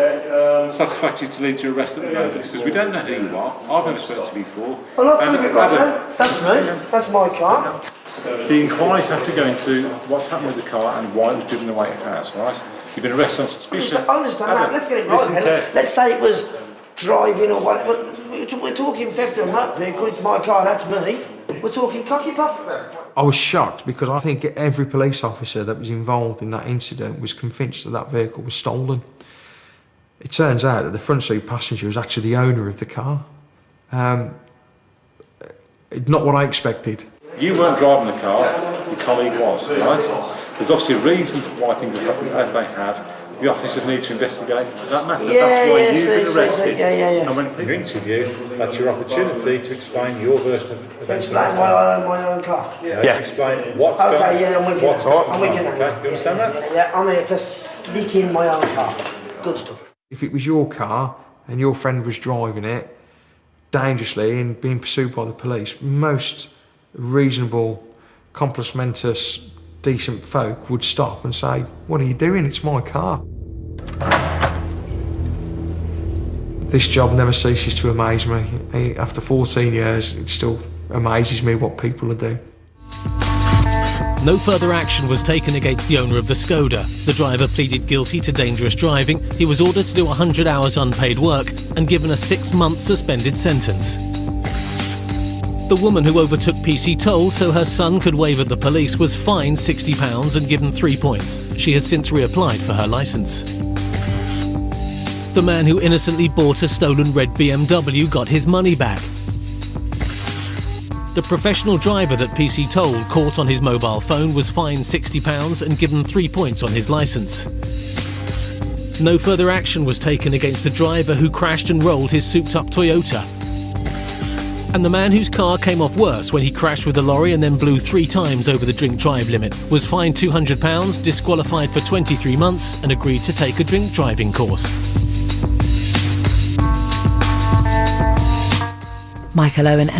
satisfactory to lead to arrest at the moment, because we don't know who you are. I've never spoken to you before. Well, I'll prove it right now. That's me. That's my car. The inquiries have to go into what's happened with the car and why it was driven the way it has, right? You've been arrested on suspicion. I understand that. Let's get it right then. Let's say it was driving or whatever. We're talking theft of a motor vehicle. It's my car. That's me. We're talking cocky pop. I was shocked because I think every police officer that was involved in that incident was convinced that that vehicle was stolen. It turns out that the front seat passenger was actually the owner of the car. Not what I expected. You weren't driving the car, your colleague was, right? There's obviously a reason why things have happened as they have. The officers need to investigate. Does that matter? That's why you've been arrested. And when you interview, that's your opportunity to explain your version of events. Explain my own car. To explain what's going on. Okay, yeah, I'm with you. I'm with you now. Okay, you understand that? Yeah, I'm here for sneaking my own car. Good stuff. If it was your car and your friend was driving it dangerously and being pursued by the police, most reasonable, complimentous, decent folk would stop and say, "What are you doing? It's my car." This job never ceases to amaze me. After 14 years, it still amazes me what people are doing. No further action was taken against the owner of the Skoda. The driver pleaded guilty to dangerous driving. He was ordered to do 100 hours unpaid work and given a 6-month suspended sentence. The woman who overtook PC Toll so her son could wave at the police was fined £60 and given 3 points. She has since reapplied for her licence. The man who innocently bought a stolen red BMW got his money back. The professional driver that PC Toll caught on his mobile phone was fined £60 and given 3 points on his licence. No further action was taken against the driver who crashed and rolled his souped-up Toyota. And the man whose car came off worse when he crashed with a lorry and then blew 3 times over the drink-drive limit was fined £200, disqualified for 23 months and agreed to take a drink driving course. Michael Owen and